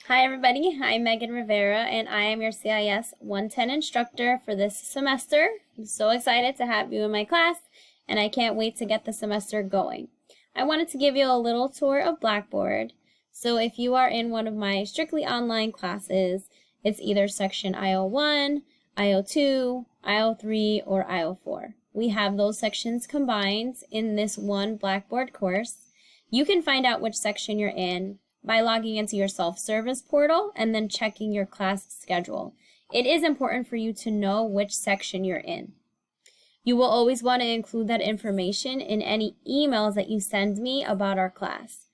Hi everybody, I'm Megan Rivera and I am your CIS 110 instructor for this semester. I'm so excited to have you in my class and I can't wait to get the semester going. I wanted to give you a little tour of Blackboard. So if you are in one of my strictly online classes, it's either section IO1, IO2, IO3, or IO4. We have those sections combined in this one Blackboard course. You can find out which section you're in by logging into your self-service portal and then checking your class schedule. It is important for you to know which section you're in. You will always want to include that information in any emails that you send me about our class.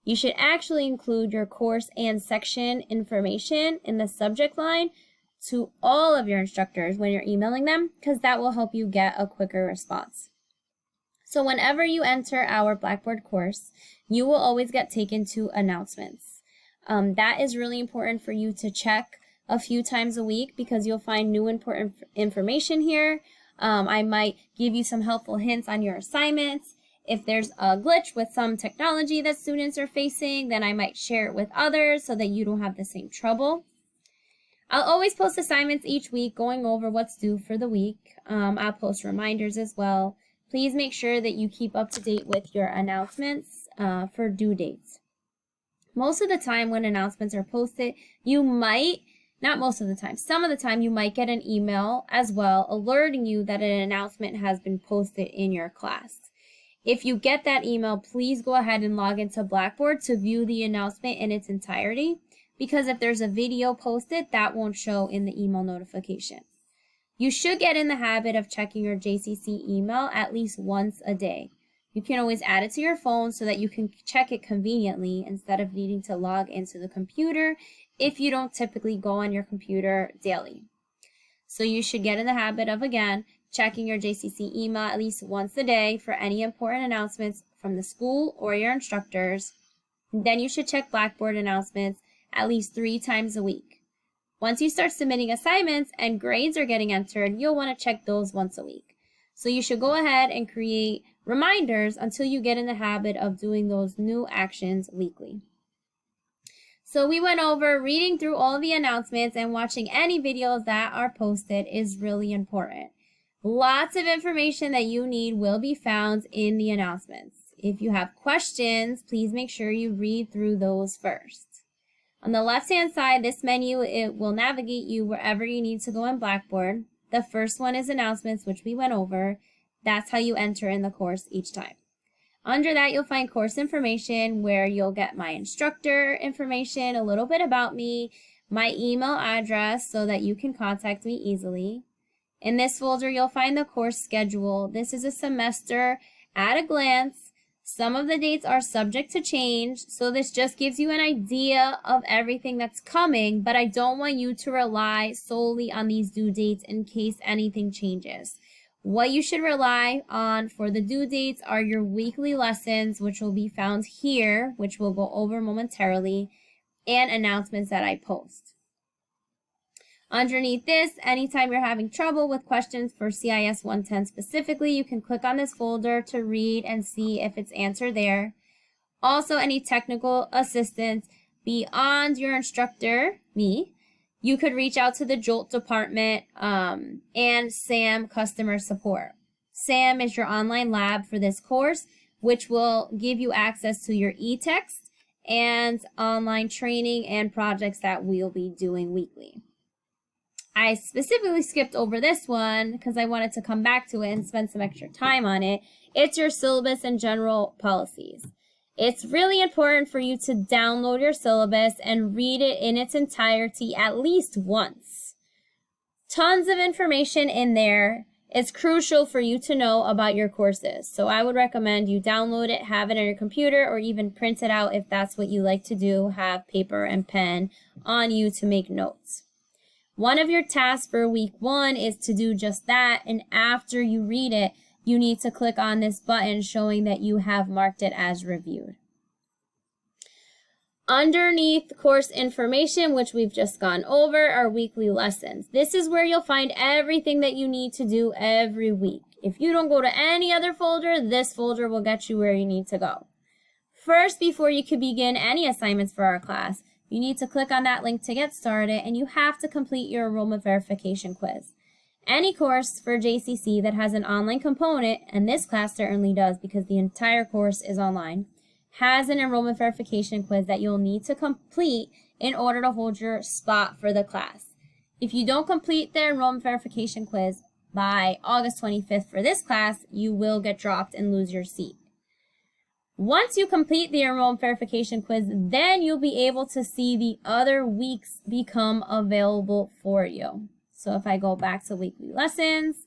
You should actually include your course and section information in the subject line to all of your instructors when you're emailing them, because that will help you get a quicker response. So whenever you enter our Blackboard course, you will always get taken to announcements. That is really important for you to check a few times a week because you'll find new important information here. I might give you some helpful hints on your assignments. If there's a glitch with some technology that students are facing, then I might share it with others so that you don't have the same trouble. I'll always post assignments each week going over what's due for the week. I'll post reminders as well. Please make sure that you keep up to date with your announcements for due dates. Most of the time when announcements are posted, you might, not most of the time, some of the time you might get an email as well alerting you that an announcement has been posted in your class. If you get that email, please go ahead and log into Blackboard to view the announcement in its entirety, because if there's a video posted, that won't show in the email notification. You should get in the habit of checking your JCC email at least once a day. You can always add it to your phone so that you can check it conveniently instead of needing to log into the computer if you don't typically go on your computer daily. So you should get in the habit of, again, checking your JCC email at least once a day for any important announcements from the school or your instructors. And then you should check Blackboard announcements at least 3 times a week. Once you start submitting assignments and grades are getting entered, you'll want to check those once a week. So you should go ahead and create reminders until you get in the habit of doing those new actions weekly. So we went over reading through all the announcements and watching any videos that are posted is really important. Lots of information that you need will be found in the announcements. If you have questions, please make sure you read through those first. On the left-hand side, this menu, it will navigate you wherever you need to go in Blackboard. The first one is announcements, which we went over. That's how you enter in the course each time. Under that, you'll find course information where you'll get my instructor information, a little bit about me, my email address so that you can contact me easily. In this folder, you'll find the course schedule. This is a semester at a glance. Some of the dates are subject to change, so this just gives you an idea of everything that's coming, but I don't want you to rely solely on these due dates in case anything changes. What you should rely on for the due dates are your weekly lessons, which will be found here, which we'll go over momentarily, and announcements that I post. Underneath this, anytime you're having trouble with questions for CIS 110 specifically, you can click on this folder to read and see if it's answered there. Also, any technical assistance beyond your instructor, me, you could reach out to the JOLT department and SAM customer support. SAM is your online lab for this course, which will give you access to your e-text and online training and projects that we'll be doing weekly. I specifically skipped over this one because I wanted to come back to it and spend some extra time on it. It's your syllabus and general policies. It's really important for you to download your syllabus and read it in its entirety at least once. Tons of information in there. It's crucial for you to know about your courses. So I would recommend you download it, have it on your computer, or even print it out if that's what you like to do. Have paper and pen on you to make notes. One of your tasks for week 1 is to do just that, and after you read it, you need to click on this button showing that you have marked it as reviewed. Underneath course information, which we've just gone over, are weekly lessons. This is where you'll find everything that you need to do every week. If you don't go to any other folder, this folder will get you where you need to go. First, before you can begin any assignments for our class, You need to click on that link to get started, and you have to complete your enrollment verification quiz. Any course for JCC that has an online component, and this class certainly does because the entire course is online, has an enrollment verification quiz that you'll need to complete in order to hold your spot for the class. If you don't complete the enrollment verification quiz by August 25th for this class, you will get dropped and lose your seat. Once you complete the enrollment verification quiz, then you'll be able to see the other weeks become available for you. So if I go back to weekly lessons,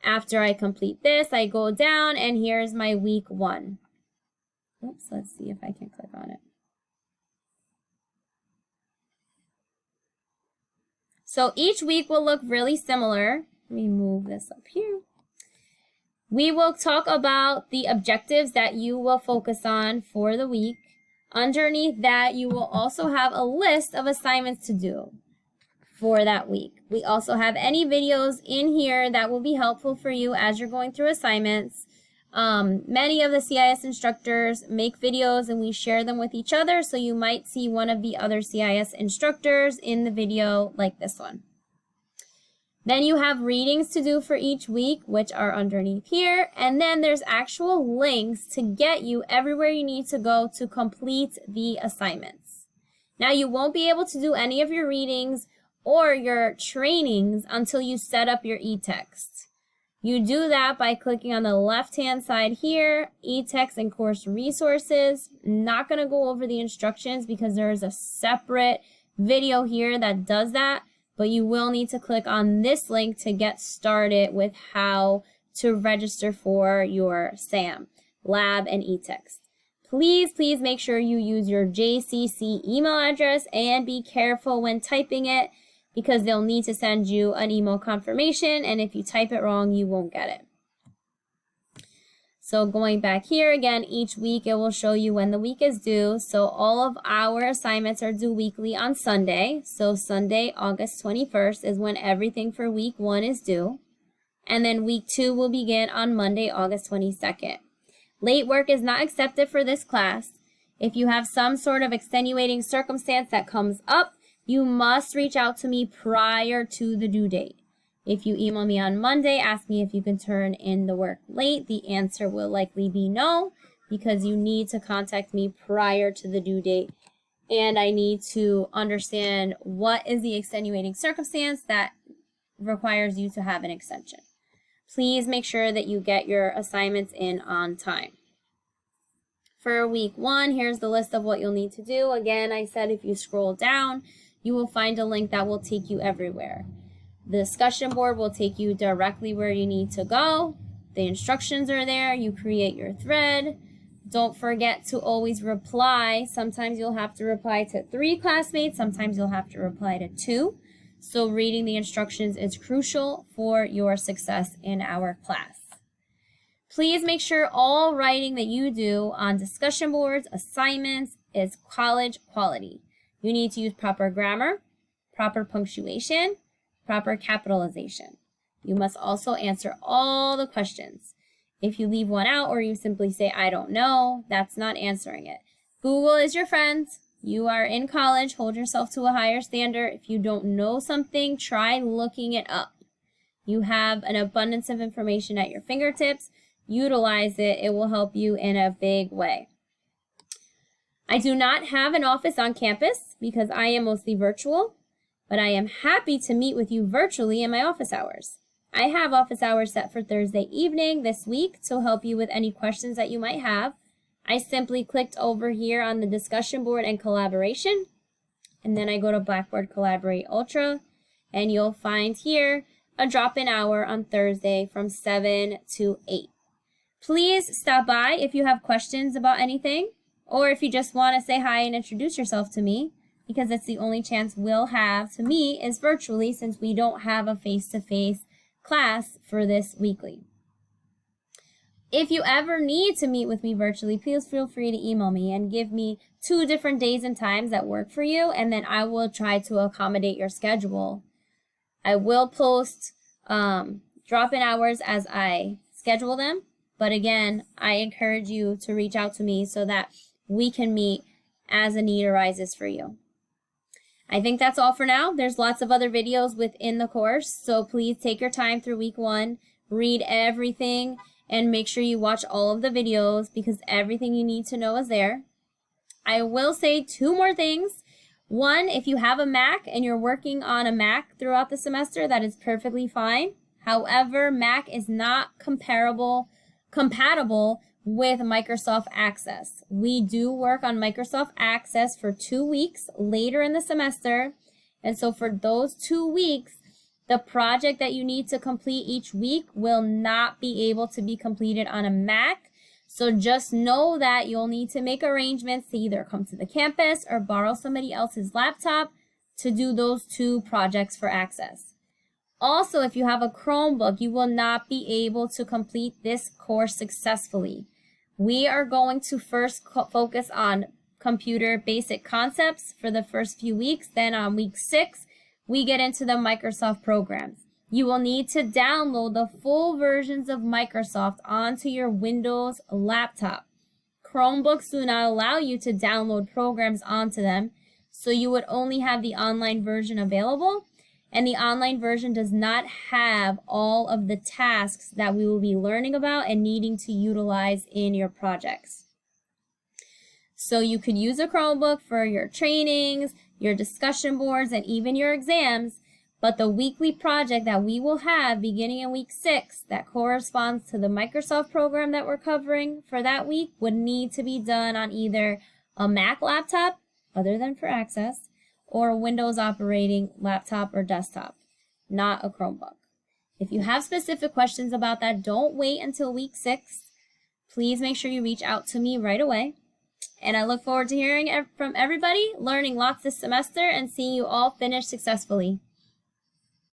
after I complete this, I go down and here's my week 1. Oops, let's see if I can click on it. So each week will look really similar. Let me move this up here. We will talk about the objectives that you will focus on for the week. Underneath that, you will also have a list of assignments to do for that week. We also have any videos in here that will be helpful for you as you're going through assignments. Many of the CIS instructors make videos and we share them with each other, so you might see one of the other CIS instructors in the video like this one. Then you have readings to do for each week, which are underneath here, and then there's actual links to get you everywhere you need to go to complete the assignments. Now you won't be able to do any of your readings or your trainings until you set up your e-text. You do that by clicking on the left-hand side here, e-text and course resources. Not going to go over the instructions because there is a separate video here that does that, but you will need to click on this link to get started with how to register for your SAM, lab, and e-text. Please, please make sure you use your JCC email address and be careful when typing it, because they'll need to send you an email confirmation, and if you type it wrong, you won't get it. So going back here again, each week it will show you when the week is due. So all of our assignments are due weekly on Sunday. So Sunday, August 21st is when everything for week 1 is due. And then week 2 will begin on Monday, August 22nd. Late work is not accepted for this class. If you have some sort of extenuating circumstance that comes up, you must reach out to me prior to the due date. If you email me on Monday, ask me if you can turn in the work late, the answer will likely be no, because you need to contact me prior to the due date. And I need to understand what is the extenuating circumstance that requires you to have an extension. Please make sure that you get your assignments in on time. For week 1, here's the list of what you'll need to do. Again, I said if you scroll down, you will find a link that will take you everywhere. The discussion board will take you directly where you need to go. The instructions are there. You create your thread. Don't forget to always reply. Sometimes you'll have to reply to 3 classmates. Sometimes you'll have to reply to 2. So reading the instructions is crucial for your success in our class. Please make sure all writing that you do on discussion boards, assignments, is college quality. You need to use proper grammar, proper punctuation, proper capitalization. You must also answer all the questions. If you leave one out or you simply say, I don't know, that's not answering it. Google is your friend. You are in college. Hold yourself to a higher standard. If you don't know something, try looking it up. You have an abundance of information at your fingertips. Utilize it. It will help you in a big way. I do not have an office on campus because I am mostly virtual, but I am happy to meet with you virtually in my office hours. I have office hours set for Thursday evening this week to help you with any questions that you might have. I simply clicked over here on the discussion board and collaboration, and then I go to Blackboard Collaborate Ultra, and you'll find here a drop-in hour on Thursday from 7 to 8. Please stop by if you have questions about anything, or if you just want to say hi and introduce yourself to me, because it's the only chance we'll have to meet is virtually, since we don't have a face-to-face class for this weekly. If you ever need to meet with me virtually, please feel free to email me and give me 2 different days and times that work for you, and then I will try to accommodate your schedule. I will post drop-in hours as I schedule them, but again, I encourage you to reach out to me so that we can meet as a need arises for you. I think that's all for now. There's lots of other videos within the course, so please take your time through week 1, read everything, and make sure you watch all of the videos because everything you need to know is there. I will say 2 more things. One, if you have a Mac and you're working on a Mac throughout the semester, that is perfectly fine. However, Mac is not compatible with Microsoft Access. We do work on Microsoft Access for 2 weeks later in the semester. And so for those 2 weeks, the project that you need to complete each week will not be able to be completed on a Mac. So just know that you'll need to make arrangements to either come to the campus or borrow somebody else's laptop to do those 2 projects for Access. Also, if you have a Chromebook, you will not be able to complete this course successfully. We are going to first focus on computer basic concepts for the first few weeks. Then on week 6, we get into the Microsoft programs. You will need to download the full versions of Microsoft onto your Windows laptop. Chromebooks do not allow you to download programs onto them, so you would only have the online version available. And the online version does not have all of the tasks that we will be learning about and needing to utilize in your projects. So you could use a Chromebook for your trainings, your discussion boards, and even your exams, but the weekly project that we will have beginning in week 6 that corresponds to the Microsoft program that we're covering for that week would need to be done on either a Mac laptop, other than for Access, or a Windows operating laptop or desktop, not a Chromebook. If you have specific questions about that, don't wait until week 6. Please make sure you reach out to me right away. And I look forward to hearing from everybody, learning lots this semester, and seeing you all finish successfully.